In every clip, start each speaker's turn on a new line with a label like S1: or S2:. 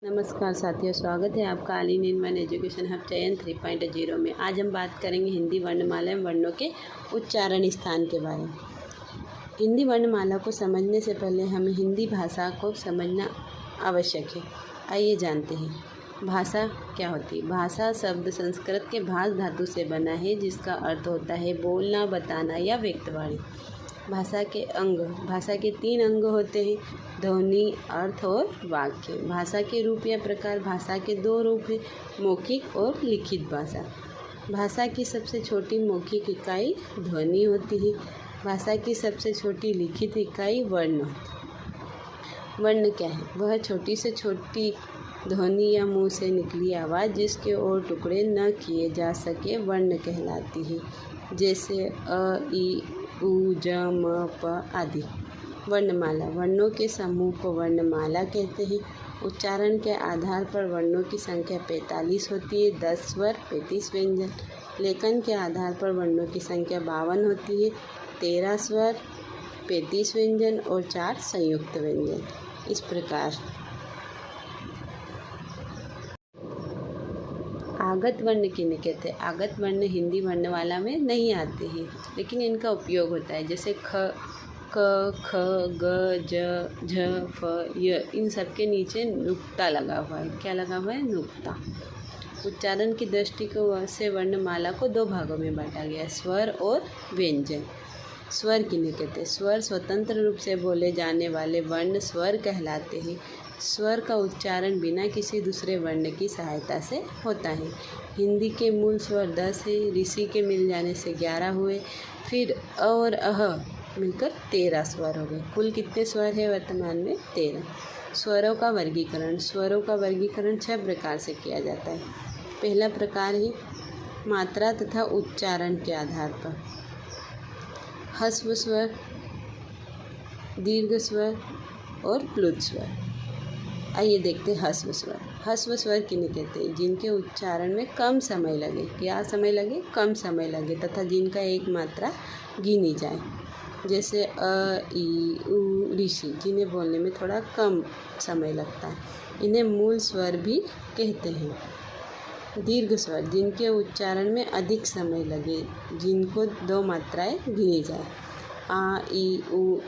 S1: नमस्कार साथियों, स्वागत है आपका all in one education hub चयन 3.0 में। आज हम बात करेंगे हिंदी वर्णमाला एवं वर्णों के उच्चारण स्थान के बारे में। हिंदी वर्णमाला को समझने से पहले हमें हिंदी भाषा को समझना आवश्यक है। आइए जानते हैं भाषा क्या होती है। भाषा शब्द संस्कृत के भाष धातु से बना है, जिसका अर्थ होता है बोलना, बताना या व्यक्तवाणी। भाषा के अंग। भाषा के 3 अंग होते हैं, ध्वनि, अर्थ और वाक्य। भाषा के रूप या प्रकार। भाषा के 2 रूप हैं, मौखिक और लिखित भाषा। भाषा की सबसे छोटी मौखिक इकाई ध्वनि होती है। भाषा की सबसे छोटी लिखित इकाई वर्ण होती है। वर्ण क्या है? वह छोटी से छोटी ध्वनि या मुंह से निकली आवाज़ जिसके और टुकड़े न किए जा सके वर्ण कहलाती है, जैसे अ, ई, उ, ज, म, प आदि। वर्णमाला। वर्णों के समूह को वर्णमाला कहते हैं। उच्चारण के आधार पर वर्णों की संख्या 45 होती है, 10 स्वर, 35 व्यंजन। लेखन के आधार पर वर्णों की संख्या 52 होती है, 13 स्वर, 35 व्यंजन और 4 संयुक्त व्यंजन। इस प्रकार आगत वर्ण किन्हें कहते हैं? आगत वर्ण हिंदी वर्णमाला में नहीं आते हैं, लेकिन इनका उपयोग होता है, जैसे ख, क, ख, ग, ज, झ, फ, य। इन सब के नीचे नुक्ता लगा हुआ है। क्या लगा हुआ है? नुक्ता। उच्चारण की दृष्टि से वर्णमाला को 2 भागों में बांटा गया, स्वर और व्यंजन। स्वर किन्हें कहते हैं? स्वर स्वतंत्र रूप से बोले जाने वाले वर्ण स्वर कहलाते हैं। स्वर का उच्चारण बिना किसी दूसरे वर्ण की सहायता से होता है। हिंदी के मूल स्वर 10 है, ऋषि के मिल जाने से 11 हुए, फिर अ और अह मिलकर 13 स्वर हो गए। कुल कितने स्वर है वर्तमान में? 13। स्वरों का वर्गीकरण। स्वरों का वर्गीकरण 6 प्रकार से किया जाता है। पहला प्रकार है मात्रा तथा उच्चारण के आधार पर। ह्रस्व स्वर, दीर्घ स्वर और प्लुत स्वर। आइए देखते हैं ह्रस्व स्वर। ह्रस्व स्वर किन्हें कहते हैं? जिनके उच्चारण में कम समय लगे। क्या समय लगे? कम समय लगे, तथा जिनका एक मात्रा गिनी जाए, जैसे अ, ई, उ, ऋषि, जिन्हें बोलने में थोड़ा कम समय लगता है। इन्हें मूल स्वर भी कहते हैं। दीर्घ स्वर, जिनके उच्चारण में अधिक समय लगे, जिनको 2 मात्राएं गिनी जाए, आ, ई, उ,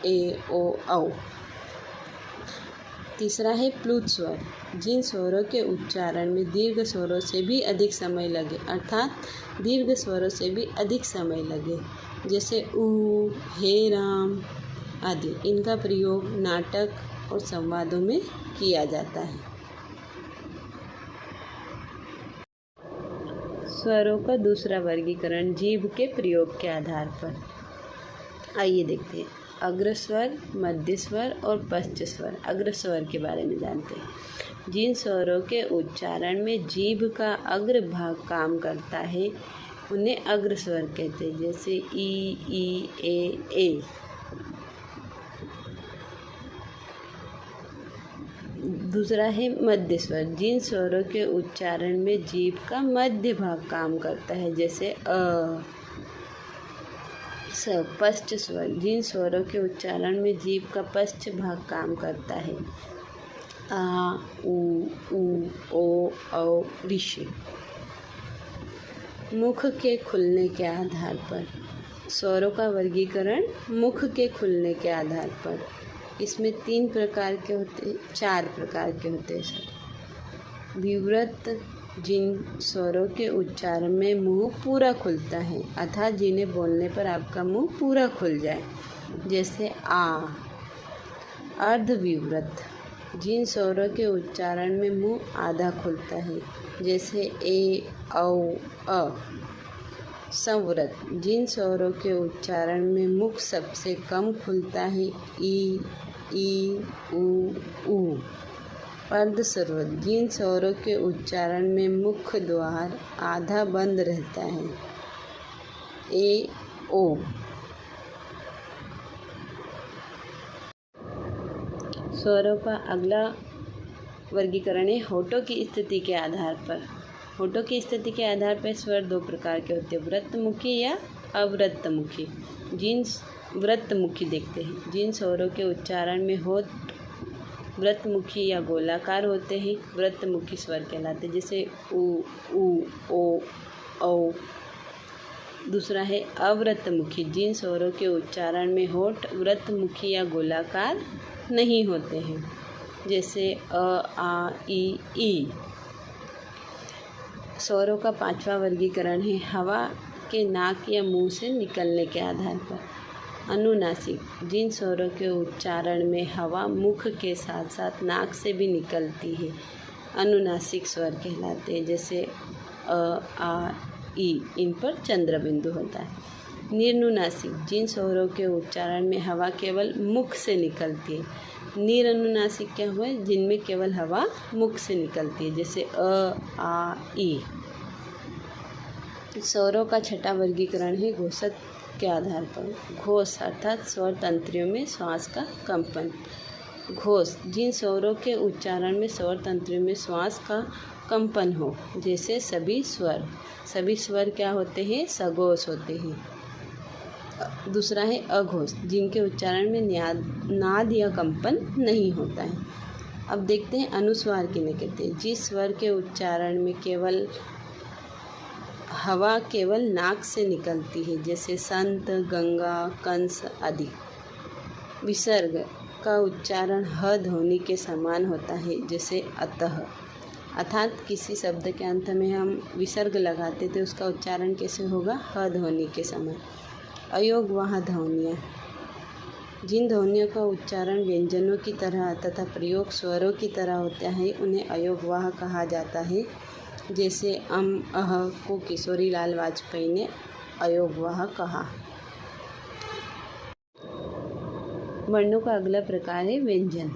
S1: ए, ओ, औ। तीसरा है प्लुत स्वर, जिन स्वरों के उच्चारण में दीर्घ स्वरों से भी अधिक समय लगे, अर्थात दीर्घ स्वरों से भी अधिक समय लगे, जैसे ऊ, हे राम आदि। इनका प्रयोग नाटक और संवादों में किया जाता है। स्वरों का दूसरा वर्गीकरण जीभ के प्रयोग के आधार पर। आइए देखते हैं अग्रस्वर, मध्य स्वर और पश्च स्वर। अग्रस्वर के बारे में जानते हैं। जिन स्वरों के उच्चारण में जीभ का अग्र भाग काम करता है, उन्हें अग्रस्वर कहते हैं, जैसे ई, ए। दूसरा है मध्य स्वर, जिन स्वरों के उच्चारण में जीभ का मध्य भाग काम करता है, जैसे अ। पश्च स्वर, जिन स्वरों के उच्चारण में जीभ का पश्च भाग काम करता है, आ, उ, ओ, औ, ऋषि। मुख के खुलने के आधार पर। स्वरों का वर्गीकरण मुख के खुलने के आधार पर। इसमें 3 प्रकार के होते, 4 प्रकार के होते हैं। विवृत, जिन स्वरों के उच्चारण में मुंह पूरा खुलता है, अर्थात जिन्हें बोलने पर आपका मुंह पूरा खुल जाए, जैसे आ। अर्धविवृत, जिन स्वरों के उच्चारण में मुंह आधा खुलता है, जैसे ए, औ, अ। संवृत, जिन स्वरों के उच्चारण में मुख सबसे कम खुलता है, ई, उ, ऊ। अर्धस्वरवत, जिन स्वरों के उच्चारण में मुख द्वार आधा बंद रहता है, ए, ओ। स्वरों का अगला वर्गीकरण है होठों की स्थिति के आधार पर। होठों की स्थिति के आधार पर स्वर 2 प्रकार के होते हैं, वृत्तमुखी या अवृत्तमुखी। जिन वृत्तमुखी देखते हैं, जिन स्वरों के उच्चारण में होठ व्रतमुखी या गोलाकार होते हैं, व्रतमुखी स्वर कहलाते हैं, जैसे उ, ओ, औ। दूसरा है अव्रतमुखी, जिन स्वरों के उच्चारण में होठ व्रतमुखी या गोलाकार नहीं होते हैं, जैसे अ, आ, ई। स्वरों का पांचवा वर्गीकरण है हवा के नाक या मुंह से निकलने के आधार पर। अनुनासिक, जिन स्वरों के उच्चारण में हवा मुख के साथ साथ नाक से भी निकलती है, अनुनासिक स्वर कहलाते हैं, जैसे अ, आ, ई। इन पर चंद्र बिंदु होता है। निरनुनासिक, जिन स्वरों के उच्चारण में हवा केवल मुख से निकलती है। निरनुनासिक क्या हुआ, जिनमें केवल हवा मुख से निकलती है, जैसे अ, आ, ई। स्वरों का छठा वर्गीकरण है घोषक के आधार पर। घोष अर्थात स्वर तंत्रियों में श्वास का कंपन। घोष, जिन स्वरों के उच्चारण में स्वर तंत्रियों में श्वास का कंपन हो, जैसे सभी स्वर। सभी स्वर क्या होते हैं, सघोष होते हैं। दूसरा है अघोष, जिनके उच्चारण में नाद या कंपन नहीं होता है। अब देखते हैं अनुस्वार किन्हें कहते हैं। जिस स्वर के उच्चारण में केवल हवा केवल नाक से निकलती है, जैसे संत, गंगा, कंस आदि। विसर्ग का उच्चारण ह ध्वनि के समान होता है, जैसे अतः। अर्थात किसी शब्द के अंत में हम विसर्ग लगाते थे, उसका उच्चारण कैसे होगा, ह ध्वनि के समान। अयोगवाह ध्वनियाँ, जिन ध्वनियों का उच्चारण व्यंजनों की तरह तथा प्रयोग स्वरों की तरह होता है, उन्हें अयोगवाह कहा जाता है, जैसे अह को किशोरी लाल वाजपेयी ने अयोगवाह कहा। वर्णों का अगला प्रकार है व्यंजन।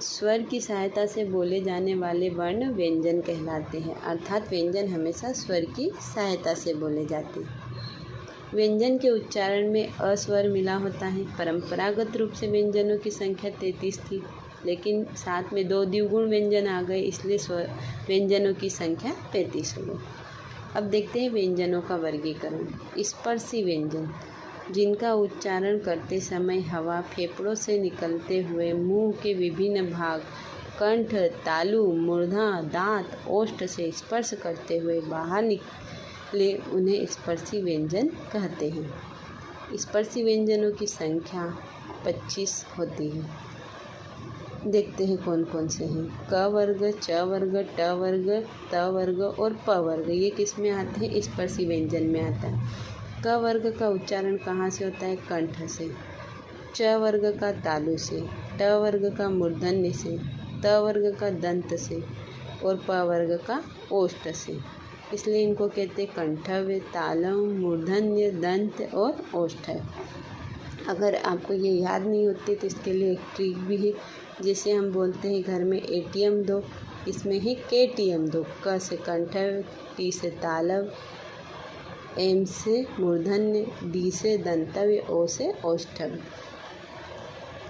S1: स्वर की सहायता से बोले जाने वाले वर्ण व्यंजन कहलाते हैं, अर्थात व्यंजन हमेशा स्वर की सहायता से बोले जाते हैं। व्यंजन के उच्चारण में अस्वर मिला होता है। परंपरागत रूप से व्यंजनों की संख्या 33 थी, लेकिन साथ में 2 द्विगुण व्यंजन आ गए, इसलिए व्यंजनों की संख्या 35 हो गई। अब देखते हैं व्यंजनों का वर्गीकरण। स्पर्शी व्यंजन, जिनका उच्चारण करते समय हवा फेफड़ों से निकलते हुए मुंह के विभिन्न भाग कंठ, तालु, मूर्धा, दांत, ओष्ठ से स्पर्श करते हुए बाहर निकले, उन्हें स्पर्शी व्यंजन कहते हैं। स्पर्शी व्यंजनों की संख्या 25 होती है। देखते हैं कौन कौन से हैं। क वर्ग, च वर्ग, ट वर्ग, त वर्ग और प वर्ग, ये किस में आते हैं, स्पर्शी व्यंजन में आता है। क वर्ग का उच्चारण कहाँ से होता है, कंठ से। च वर्ग का तालु से, ट वर्ग का मूर्धन्य से, त वर्ग का दंत से और प वर्ग का ओष्ठ से, इसलिए इनको कहते हैं कंठव्य, तालव, मूर्धन्य, दंत और ओष्ठ। अगर आपको ये याद नहीं होती तो इसके लिए एक ट्रिक भी है। जैसे हम बोलते हैं घर में एटीएम दो, इसमें है केटीएम दो। क से कंठव्य, टी से तालव, एम से मूर्धन्य, डी से दंतव्य, ओ से ओष्ठव्य।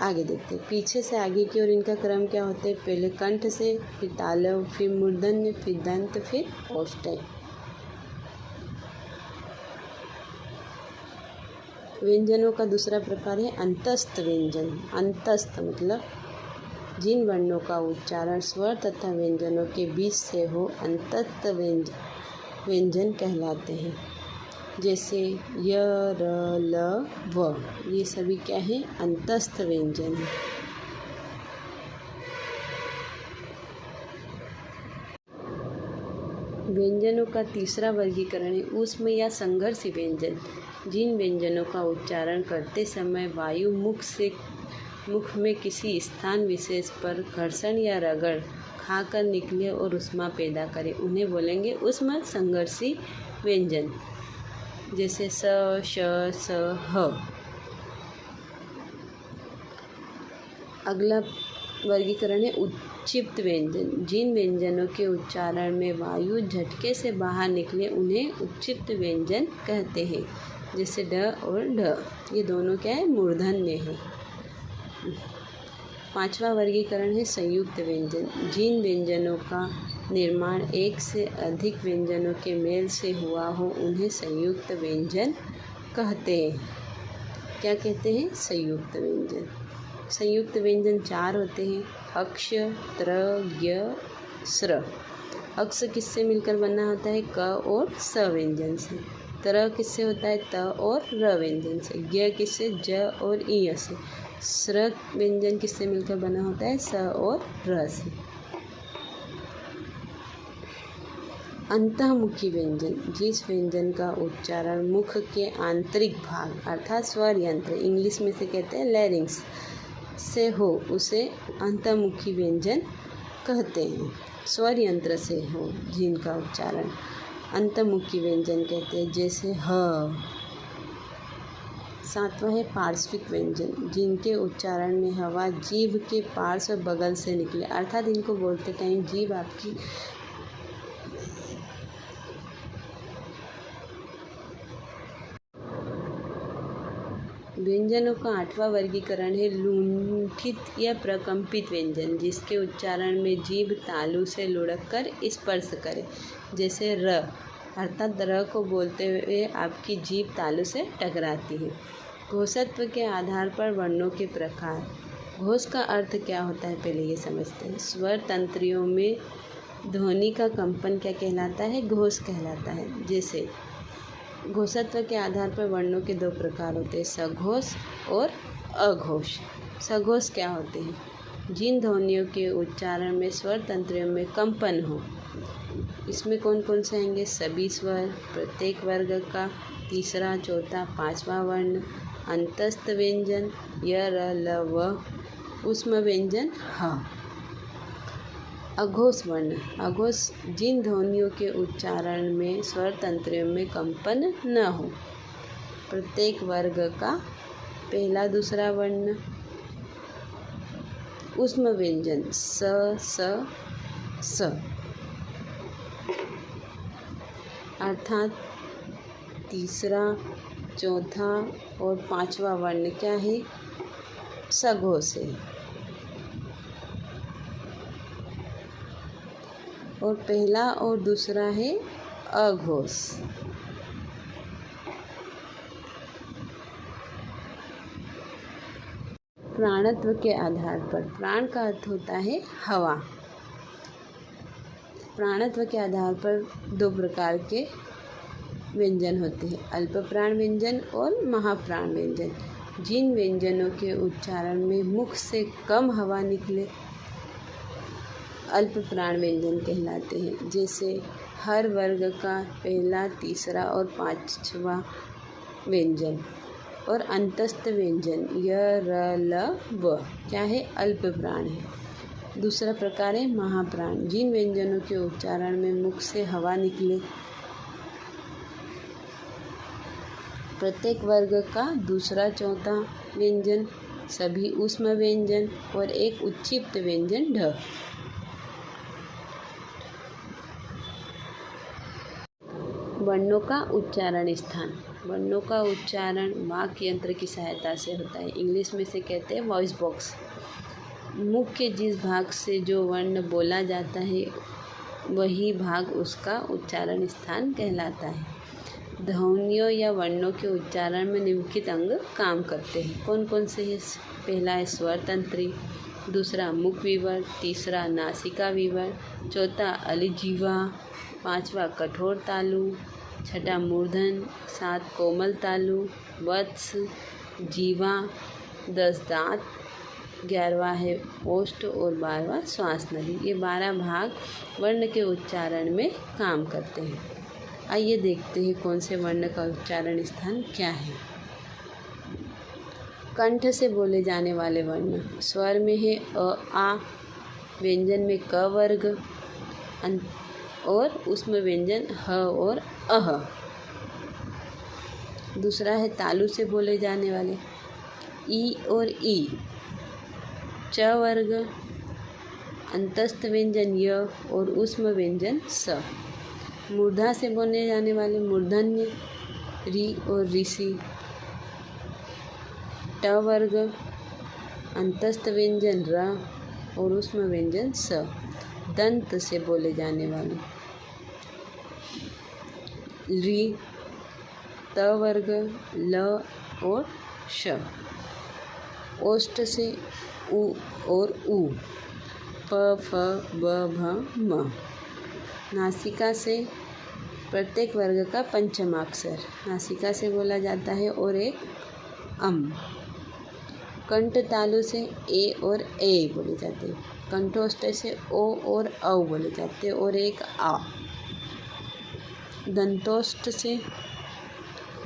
S1: आगे देखते हैं, पीछे से आगे की ओर इनका क्रम क्या होता है, पहले कंठ से, फिर तालव, फिर मूर्धन्य, फिर दंत, फिर ओष्ठव्य। व्यंजनों का दूसरा प्रकार है अंतस्थ व्यंजन। अंतस्थ मतलब जिन वर्णों का उच्चारण स्वर तथा व्यंजनों के बीच से हो, अंतस्थ व्यंजन कहलाते हैं। जैसे य, र, ल, व, ये सभी क्या है, अंतस्थ व्यंजन है। व्यंजनों का तीसरा वर्गीकरण है ऊष्म या संघर्षी व्यंजन। जिन व्यंजनों का उच्चारण करते समय वायु मुख में किसी स्थान विशेष पर घर्षण या रगड़ खाकर निकले और ऊष्मा पैदा करे, उन्हें बोलेंगे ऊष्म संघर्षी व्यंजन। जैसे स, श, स, ह। अगला वर्गीकरण है उच्चिप्त व्यंजन। जिन व्यंजनों के उच्चारण में वायु झटके से बाहर निकले, उन्हें उच्चिप्त व्यंजन कहते हैं। जैसे ड और ढ, ये दोनों क्या है, मूर्धन्य है। पांचवा वर्गीकरण है संयुक्त व्यंजन। जिन व्यंजनों का निर्माण एक से अधिक व्यंजनों के मेल से हुआ हो, उन्हें संयुक्त व्यंजन कहते हैं। क्या कहते हैं, संयुक्त व्यंजन। संयुक्त व्यंजन 4 होते हैं, अक्ष, त्र, ज्ञ, स्र। अक्ष किससे मिलकर बना होता है? क और स व्यंजन से। त्र किससे होता है? त और र व्यंजन से। ज्ञ किससे? ज और इ से। स्र व्यंजन किससे मिलकर बना होता है? स और र से। अंतःमुखी व्यंजन, जिस व्यंजन का उच्चारण मुख के आंतरिक भाग अर्थात स्वर यंत्र, इंग्लिश में से कहते हैं लैरिंक्स, से हो, उसे अंतःमुखी व्यंजन कहते हैं। स्वर यंत्र से हो जिनका उच्चारण अंतःमुखी व्यंजन कहते हैं, जैसे ह। 7वां है पार्श्विक व्यंजन, जिनके उच्चारण में हवा जीभ के पार्श्व बगल से निकले, अर्थात इनको बोलते टाइम जीभ आपकी व्यंजनों का 8वां वर्गीकरण है लुंठित या प्रकंपित व्यंजन, जिसके उच्चारण में जीभ तालु से लुढ़ककर स्पर्श करे, जैसे र, अर्थात र को बोलते हुए आपकी जीभ तालु से टकराती है। घोषत्व के आधार पर वर्णों के प्रकार। घोष का अर्थ क्या होता है, पहले ये समझते हैं। स्वर तंत्रियों में ध्वनि का कंपन क्या कहलाता है? घोष कहलाता है। जैसे घोषत्व के आधार पर वर्णों के 2 प्रकार होते हैं, सघोष और अघोष। सघोष क्या होते हैं? जिन ध्वनियों के उच्चारण में स्वर तंत्रियों में कंपन हो। इसमें कौन कौन से आएंगे? सभी स्वर, प्रत्येक वर्ग का तीसरा, चौथा, 5वां वर्ण, अंतस्थ व्यंजन य, र, ल, व, ऊष्म व्यंजन ह। अघोष वर्ण, अघोष जिन ध्वनियों के उच्चारण में स्वर तंत्रियों में कंपन न हो। प्रत्येक वर्ग का पहला, दूसरा वर्ण। ऊष्म व्यंजन स, स, स, अर्थात तीसरा, चौथा और 5वां वर्ण क्या है? सघोष है। और पहला और दूसरा है अघोष। प्राणत्व के आधार पर, प्राण का अर्थ होता है हवा। प्राणत्व के आधार पर 2 प्रकार के व्यंजन होते हैं, अल्प प्राण व्यंजन और महाप्राण व्यंजन। जिन व्यंजनों के उच्चारण में मुख से कम हवा निकले अल्प प्राण व्यंजन कहलाते हैं, जैसे हर वर्ग का पहला, तीसरा और 5वां व्यंजन। और अंतस्थ व्यंजन य, र, ल, व क्या है? अल्प प्राण है। दूसरा प्रकार है महाप्राण, जिन व्यंजनों के उच्चारण में मुख से हवा निकले प्रत्येक वर्ग का दूसरा, चौथा व्यंजन, सभी ऊष्म व्यंजन और एक उच्चिप्त व्यंजन ढ। वर्णों का उच्चारण स्थान। वर्णों का उच्चारण वाक् यंत्र की सहायता से होता है, इंग्लिश में से कहते हैं वॉइस बॉक्स। मुख के जिस भाग से जो वर्ण बोला जाता है वही भाग उसका उच्चारण स्थान कहलाता है। ध्वनियों या वर्णों के उच्चारण में निम्नलिखित अंग काम करते हैं। कौन कौन से हैं? पहला है स्वर तंत्री, दूसरा मुख विवर, तीसरा नासिका विवर, चौथा अलिजीवा, 5वां कठोर तालु, 6ठा मूर्धन, 7 कोमल तालु, वत्स, जीवा, 10 दांत, 11वां है ओष्ठ और 12वां श्वास नली। ये 12 भाग वर्ण के उच्चारण में काम करते हैं। आइए देखते हैं कौन से वर्ण का उच्चारण स्थान क्या है। कंठ से बोले जाने वाले वर्ण। स्वर में है अ, आ, व्यंजन में क वर्ग और उसमें व्यंजन ह और अह। दूसरा है तालु से बोले जाने वाले ई और ई, च वर्ग, अंतस्थ व्यंजन य और ऊष्म व्यंजन स। मूर्धा से बोले जाने वाले मूर्धन्य री और ऋषि, ट वर्ग, अंतस्थ व्यंजन र और ऊष्म व्यंजन स। दंत से बोले जाने वाले री, त वर्ग, ल और श। ओष्ठ से उ और उ, प, फ, ब, भ, म। नासिका से प्रत्येक वर्ग का पंचमाक्षर नासिका से बोला जाता है और एक अम। कंठ तालु से ए और ए बोले जाते हैं। कंठोष्ठ से ओ और औ बोले जाते हैं और एक आ। दंतोष्ठ से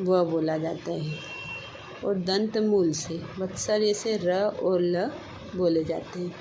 S1: व बोला जाता है और दंत मूल से वत्सर्य से र और ल बोले जाते हैं।